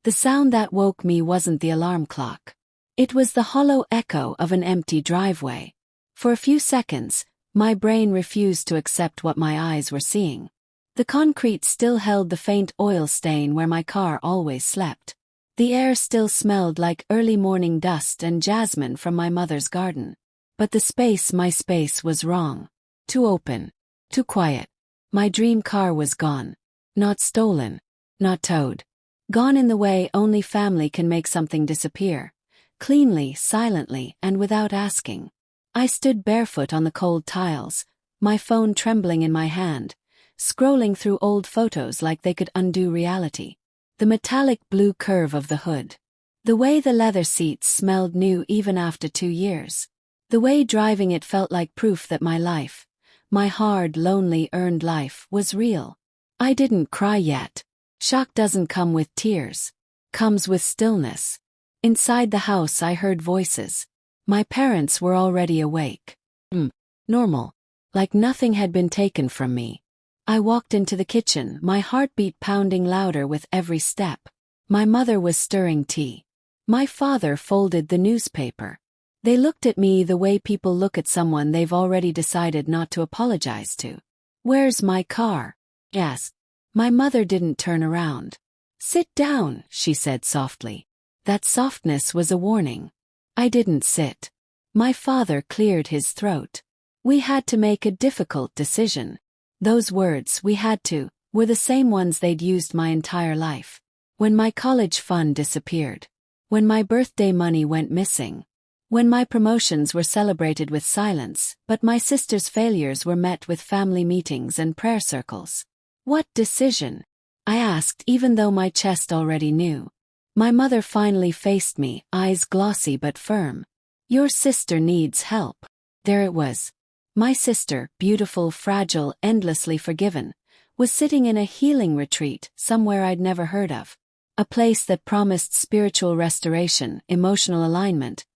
The sound that woke me wasn't the alarm clock. It was the hollow echo of an empty driveway. For a few seconds, my brain refused to accept what my eyes were seeing. The concrete still held the faint oil stain where my car always slept. The air still smelled like early morning dust and jasmine from my mother's garden. But my space was wrong. Too open. Too quiet. My dream car was gone. Not stolen. Not towed. Gone in the way only family can make something disappear. Cleanly, silently, and without asking. I stood barefoot on the cold tiles, my phone trembling in my hand, scrolling through old photos like they could undo reality. The metallic blue curve of the hood. The way the leather seats smelled new even after 2 years. The way driving it felt like proof that my life, my hard, lonely, earned life, was real. I didn't cry yet. Shock doesn't come with tears. Comes with stillness. Inside the house I heard voices. My parents were already awake. Normal. Like nothing had been taken from me. I walked into the kitchen, my heartbeat pounding louder with every step. My mother was stirring tea. My father folded the newspaper. They looked at me the way people look at someone they've already decided not to apologize to. "Where's my car?" I asked. My mother didn't turn around. "Sit down," she said softly. That softness was a warning. I didn't sit. My father cleared his throat. "We had to make a difficult decision." Those words, "we had to," were the same ones they'd used my entire life. When my college fund disappeared. When my birthday money went missing. When my promotions were celebrated with silence, but my sister's failures were met with family meetings and prayer circles. "What decision?" I asked, even though my chest already knew. My mother finally faced me, eyes glossy but firm. "Your sister needs help." There it was. My sister, beautiful, fragile, endlessly forgiven, was sitting in a healing retreat somewhere I'd never heard of. A place that promised spiritual restoration, emotional alignment,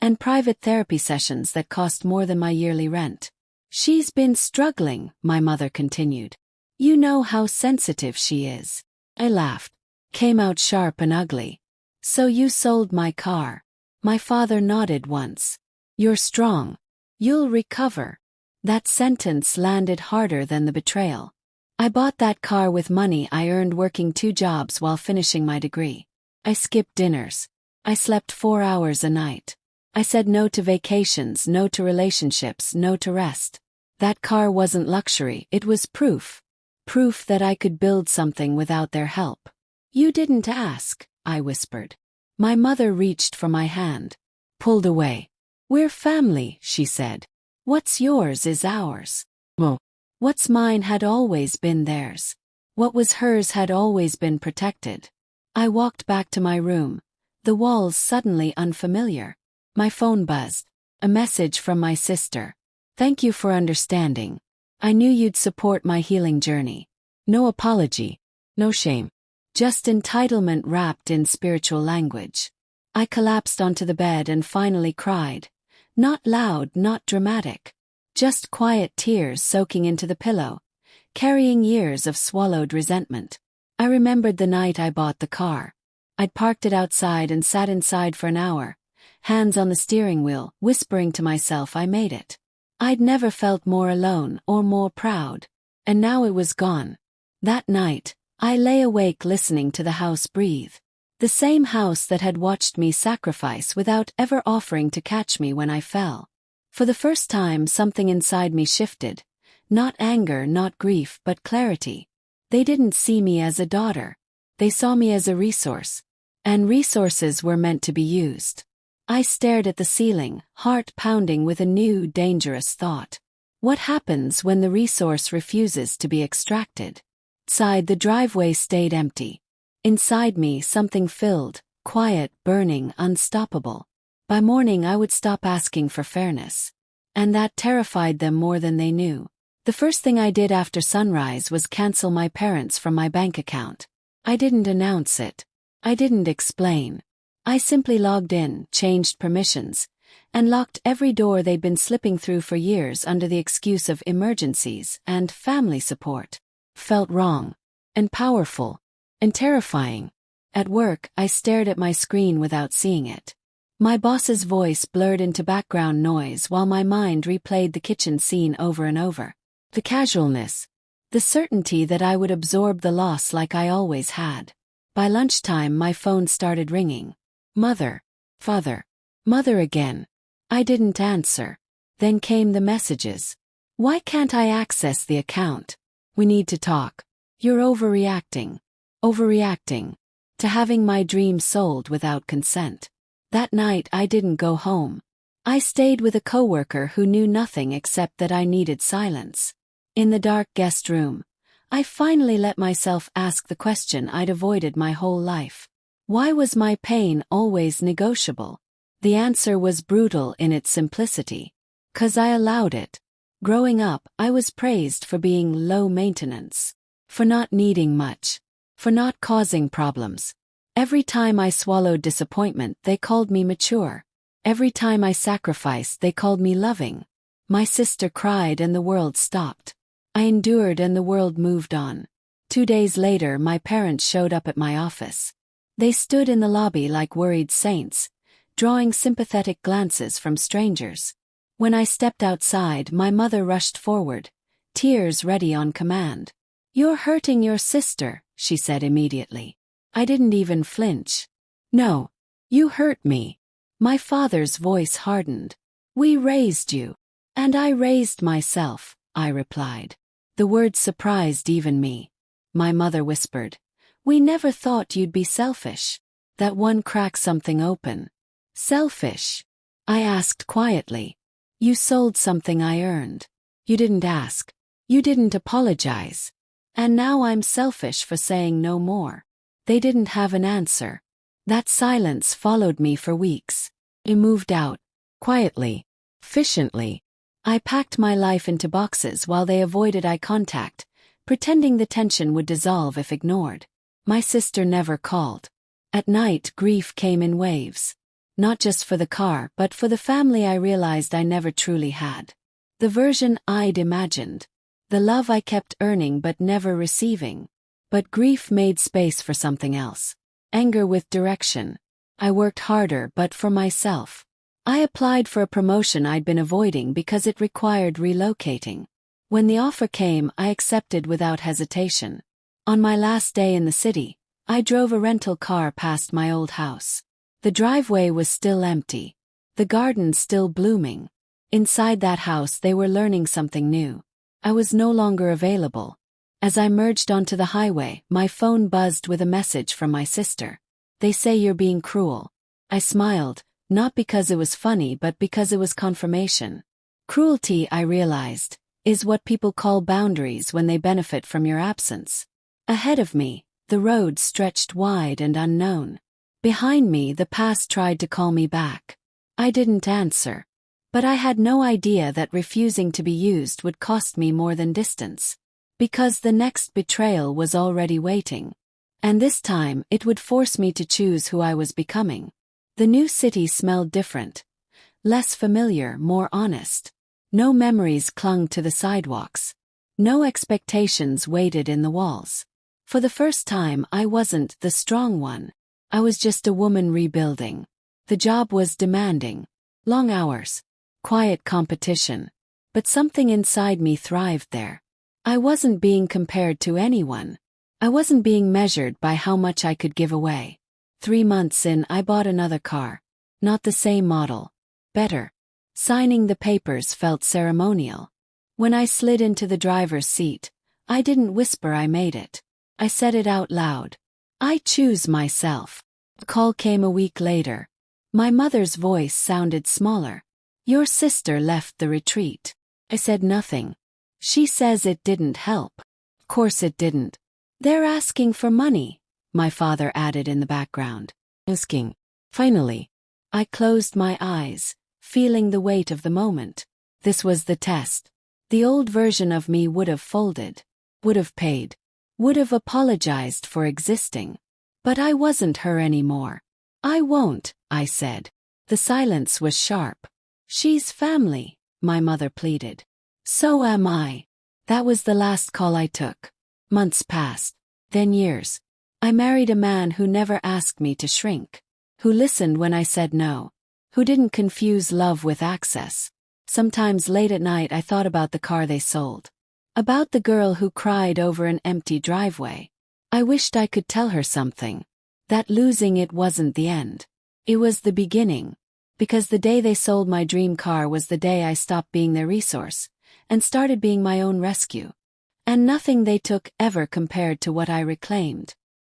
and private therapy sessions that cost more than my yearly rent. "She's been struggling," my mother continued. "You know how sensitive she is." I laughed. Came out sharp and ugly. "So you sold my car." My father nodded once. "You're strong. You'll recover." That sentence landed harder than the betrayal. I bought that car with money I earned working 2 jobs while finishing my degree. I skipped dinners. I slept 4 hours a night. I said no to vacations, no to relationships, no to rest. That car wasn't luxury, it was proof. Proof that I could build something without their help. "You didn't ask," I whispered. My mother reached for my hand. Pulled away. "We're family," she said. "What's yours is ours." What's mine had always been theirs. What was hers had always been protected. I walked back to my room. The walls suddenly unfamiliar. My phone buzzed. A message from my sister. "Thank you for understanding. I knew you'd support my healing journey." No apology. No shame. Just entitlement wrapped in spiritual language. I collapsed onto the bed and finally cried. Not loud, not dramatic. Just quiet tears soaking into the pillow, carrying years of swallowed resentment. I remembered the night I bought the car. I'd parked it outside and sat inside for an hour, hands on the steering wheel, whispering to myself I made it. I'd never felt more alone or more proud. And now it was gone. That night, I lay awake listening to the house breathe. The same house that had watched me sacrifice without ever offering to catch me when I fell. For the first time, something inside me shifted. Not anger, not grief, but clarity. They didn't see me as a daughter. They saw me as a resource. And resources were meant to be used. I stared at the ceiling, heart pounding with a new, dangerous thought. What happens when the resource refuses to be extracted? Outside, the driveway stayed empty. Inside me, something filled, quiet, burning, unstoppable. By morning, I would stop asking for fairness. And that terrified them more than they knew. The first thing I did after sunrise was cancel my parents from my bank account. I didn't announce it. I didn't explain. I simply logged in, changed permissions, and locked every door they'd been slipping through for years under the excuse of emergencies and family support. Felt wrong. And powerful. And terrifying. At work, I stared at my screen without seeing it. My boss's voice blurred into background noise while my mind replayed the kitchen scene over and over. The casualness. The certainty that I would absorb the loss like I always had. By lunchtime, my phone started ringing. Mother. Father. Mother again. I didn't answer. Then came the messages. Why can't I access the account? We need to talk. You're overreacting. Overreacting. To having my dream sold without consent. That night I didn't go home. I stayed with a coworker who knew nothing except that I needed silence. In the dark guest room, I finally let myself ask the question I'd avoided my whole life. Why was my pain always negotiable? The answer was brutal in its simplicity. 'Cause I allowed it. Growing up, I was praised for being low maintenance. For not needing much. For not causing problems. Every time I swallowed disappointment, they called me mature. Every time I sacrificed, they called me loving. My sister cried and the world stopped. I endured and the world moved on. 2 days later, my parents showed up at my office. They stood in the lobby like worried saints, drawing sympathetic glances from strangers. When I stepped outside, my mother rushed forward, tears ready on command. "You're hurting your sister," she said immediately. I didn't even flinch. "No. You hurt me." My father's voice hardened. "We raised you." "And I raised myself," I replied. The words surprised even me. My mother whispered, "We never thought you'd be selfish." That one cracked something open. "Selfish?" I asked quietly. "You sold something I earned. You didn't ask. You didn't apologize. And now I'm selfish for saying no more." They didn't have an answer. That silence followed me for weeks. I moved out. Quietly. Efficiently. I packed my life into boxes while they avoided eye contact, pretending the tension would dissolve if ignored. My sister never called. At night, grief came in waves. Not just for the car, but for the family I realized I never truly had. The version I'd imagined. The love I kept earning but never receiving. But grief made space for something else. Anger with direction. I worked harder, but for myself. I applied for a promotion I'd been avoiding because it required relocating. When the offer came, I accepted without hesitation. On my last day in the city, I drove a rental car past my old house. The driveway was still empty. The garden still blooming. Inside that house, they were learning something new. I was no longer available. As I merged onto the highway, my phone buzzed with a message from my sister. "They say you're being cruel." I smiled, not because it was funny but because it was confirmation. Cruelty, I realized, is what people call boundaries when they benefit from your absence. Ahead of me, the road stretched wide and unknown. Behind me, the past tried to call me back. I didn't answer. But I had no idea that refusing to be used would cost me more than distance. Because the next betrayal was already waiting. And this time, it would force me to choose who I was becoming. The new city smelled different. Less familiar, more honest. No memories clung to the sidewalks. No expectations waited in the walls. For the first time, I wasn't the strong one. I was just a woman rebuilding. The job was demanding. Long hours. Quiet competition. But something inside me thrived there. I wasn't being compared to anyone. I wasn't being measured by how much I could give away. 3 months in, I bought another car. Not the same model. Better. Signing the papers felt ceremonial. When I slid into the driver's seat, I didn't whisper I made it. I said it out loud. "I choose myself." The call came a week later. My mother's voice sounded smaller. "Your sister left the retreat." I said nothing. "She says it didn't help." Of course it didn't. "They're asking for money," my father added in the background. Asking. Finally. I closed my eyes, feeling the weight of the moment. This was the test. The old version of me would have folded. Would have paid. Would have apologized for existing. But I wasn't her anymore. "I won't," I said. The silence was sharp. "She's family," my mother pleaded. "So am I." That was the last call I took. Months passed. Then years. I married a man who never asked me to shrink, who listened when I said no, who didn't confuse love with access. Sometimes late at night I thought about the car they sold, about the girl who cried over an empty driveway. I wished I could tell her something, that losing it wasn't the end. It was the beginning, because the day they sold my dream car was the day I stopped being their resource and started being my own rescue. And nothing they took ever compared to what I reclaimed.